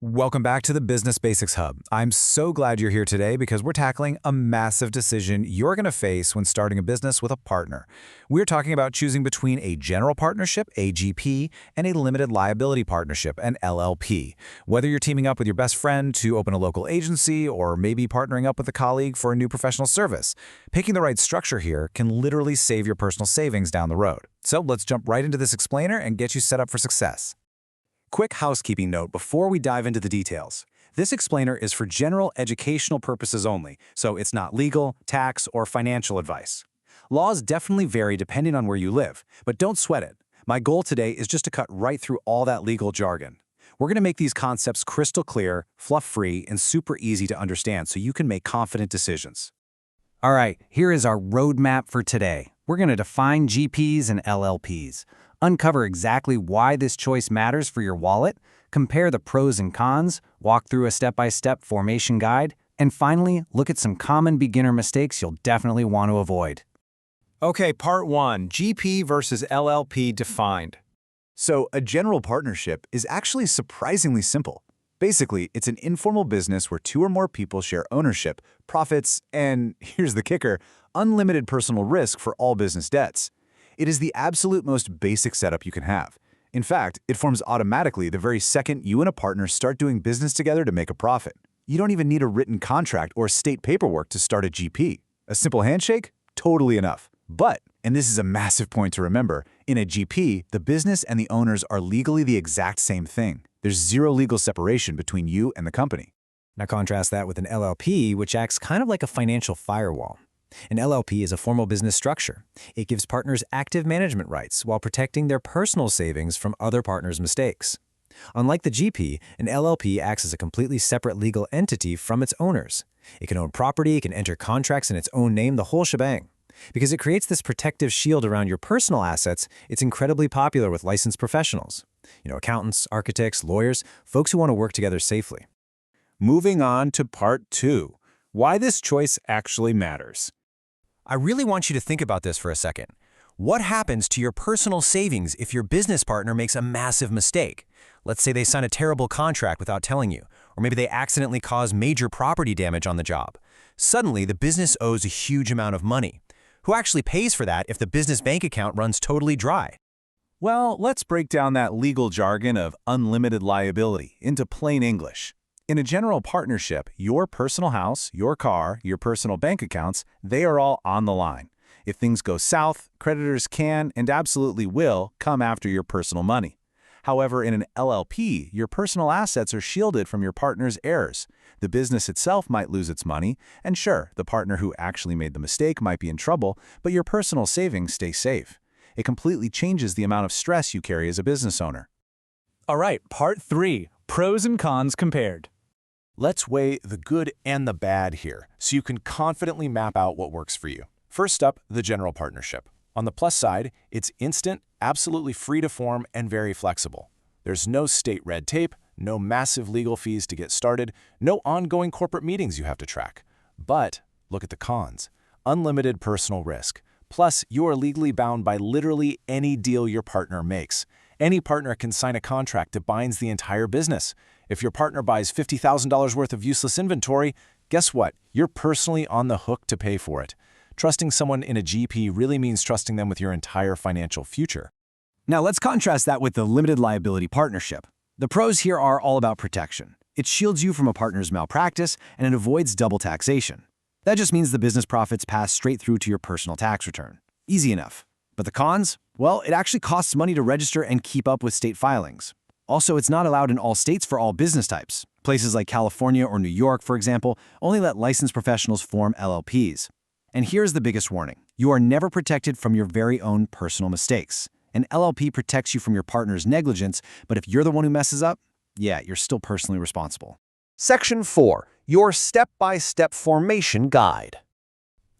Welcome back to the Business Basics Hub. I'm so glad you're here today because we're tackling a massive decision you're going to face when starting a business with a partner. We're talking about choosing between a general partnership, a GP, and a limited liability partnership, an LLP. Whether you're teaming up with your best friend to open a local agency or maybe partnering up with a colleague for a new professional service, picking the right structure here can literally save your personal savings down the road. So let's jump right into this explainer and get you set up for success. Quick housekeeping note before we dive into the details. This explainer is for general educational purposes only, so it's not legal, tax, or financial advice. Laws definitely vary depending on where you live, but don't sweat it. My goal today is just to cut right through all that legal jargon. We're going to make these concepts crystal clear, fluff-free, and super easy to understand so you can make confident decisions. All right, here is our roadmap for today. We're going to define GPs and LLPs, uncover exactly why this choice matters for your wallet, compare the pros and cons, walk through a step-by-step formation guide, and finally, look at some common beginner mistakes you'll definitely want to avoid. Okay, part 1, GP versus LLP defined. So a general partnership is actually surprisingly simple. Basically, it's an informal business where two or more people share ownership, profits, and here's the kicker, unlimited personal risk for all business debts. It is the absolute most basic setup you can have. In fact, it forms automatically the very second you and a partner start doing business together to make a profit. You don't even need a written contract or state paperwork to start a GP. A simple handshake? Totally enough. But, and this is a massive point to remember, in a GP, the business and the owners are legally the exact same thing. There's zero legal separation between you and the company. Now contrast that with an LLP, which acts kind of like a financial firewall. An LLP is a formal business structure. It gives partners active management rights while protecting their personal savings from other partners' mistakes. Unlike the GP, an LLP acts as a completely separate legal entity from its owners. It can own property, it can enter contracts in its own name, the whole shebang. Because it creates this protective shield around your personal assets, it's incredibly popular with licensed professionals. Accountants, architects, lawyers, folks who want to work together safely. Moving on to part 2, why this choice actually matters. I really want you to think about this for a second. What happens to your personal savings if your business partner makes a massive mistake? Let's say they sign a terrible contract without telling you, or maybe they accidentally cause major property damage on the job. Suddenly, the business owes a huge amount of money. Who actually pays for that if the business bank account runs totally dry? Well, let's break down that legal jargon of unlimited liability into plain English. In a general partnership, your personal house, your car, your personal bank accounts, they are all on the line. If things go south, creditors can and absolutely will come after your personal money. However, in an LLP, your personal assets are shielded from your partner's errors. The business itself might lose its money, and sure, the partner who actually made the mistake might be in trouble, but your personal savings stay safe. It completely changes the amount of stress you carry as a business owner. All right, part 3, pros and cons compared. Let's weigh the good and the bad here so you can confidently map out what works for you. First up, the general partnership. On the plus side, it's instant, absolutely free to form, and very flexible. There's no state red tape, no massive legal fees to get started, no ongoing corporate meetings you have to track. But look at the cons. Unlimited personal risk. Plus, you are legally bound by literally any deal your partner makes. Any partner can sign a contract that binds the entire business. If your partner buys $50,000 worth of useless inventory, guess what? You're personally on the hook to pay for it. Trusting someone in a GP really means trusting them with your entire financial future. Now let's contrast that with the limited liability partnership. The pros here are all about protection. It shields you from a partner's malpractice and it avoids double taxation. That just means the business profits pass straight through to your personal tax return. Easy enough. But the cons? Well, it actually costs money to register and keep up with state filings. Also, it's not allowed in all states for all business types. Places like California or New York, for example, only let licensed professionals form LLPs. And here's the biggest warning. You are never protected from your very own personal mistakes. An LLP protects you from your partner's negligence, but if you're the one who messes up, yeah, you're still personally responsible. Section 4, your step-by-step formation guide.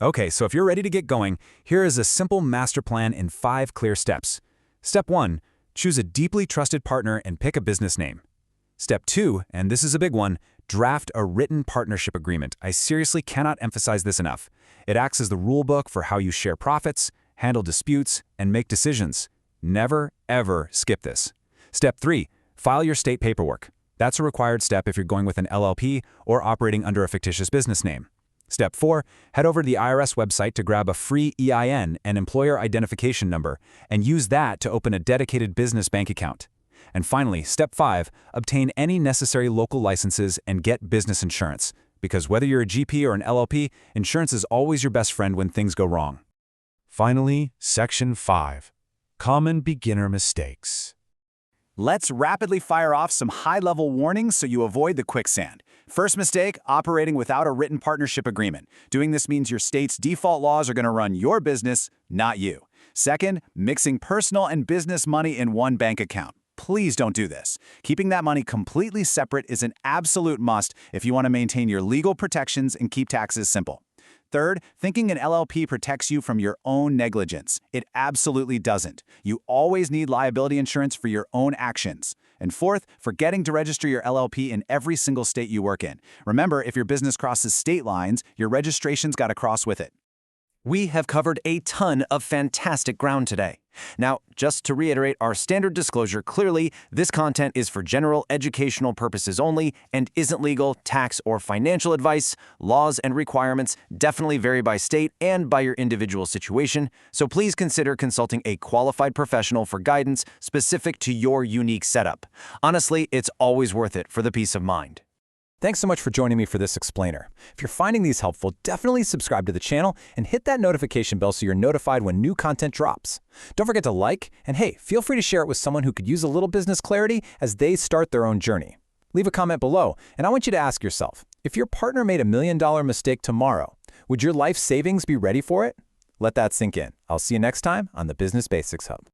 Okay, so if you're ready to get going, here is a simple master plan in 5 clear steps. Step 1, choose a deeply trusted partner and pick a business name. Step 2, and this is a big one, draft a written partnership agreement. I seriously cannot emphasize this enough. It acts as the rule book for how you share profits, handle disputes, and make decisions. Never, ever skip this. Step 3, file your state paperwork. That's a required step if you're going with an LLP or operating under a fictitious business name. Step 4, head over to the IRS website to grab a free EIN, an employer identification number, and use that to open a dedicated business bank account. And finally, Step 5, obtain any necessary local licenses and get business insurance. Because whether you're a GP or an LLP, insurance is always your best friend when things go wrong. Finally, Section 5. Common beginner mistakes. Let's rapidly fire off some high-level warnings so you avoid the quicksand. First mistake, operating without a written partnership agreement. Doing this means your state's default laws are going to run your business, not you. Second, mixing personal and business money in one bank account. Please don't do this. Keeping that money completely separate is an absolute must if you want to maintain your legal protections and keep taxes simple. Third, thinking an LLP protects you from your own negligence. It absolutely doesn't. You always need liability insurance for your own actions. And fourth, forgetting to register your LLP in every single state you work in. Remember, if your business crosses state lines, your registration's got to cross with it. We have covered a ton of fantastic ground today. Now, just to reiterate our standard disclosure clearly, this content is for general educational purposes only and isn't legal, tax, or financial advice. Laws and requirements definitely vary by state and by your individual situation, so please consider consulting a qualified professional for guidance specific to your unique setup. Honestly, it's always worth it for the peace of mind. Thanks so much for joining me for this explainer. If you're finding these helpful, definitely subscribe to the channel and hit that notification bell so you're notified when new content drops. Don't forget to like, and hey, feel free to share it with someone who could use a little business clarity as they start their own journey. Leave a comment below, and I want you to ask yourself, if your partner made $1 million mistake tomorrow, would your life savings be ready for it? Let that sink in. I'll see you next time on the Business Basics Hub.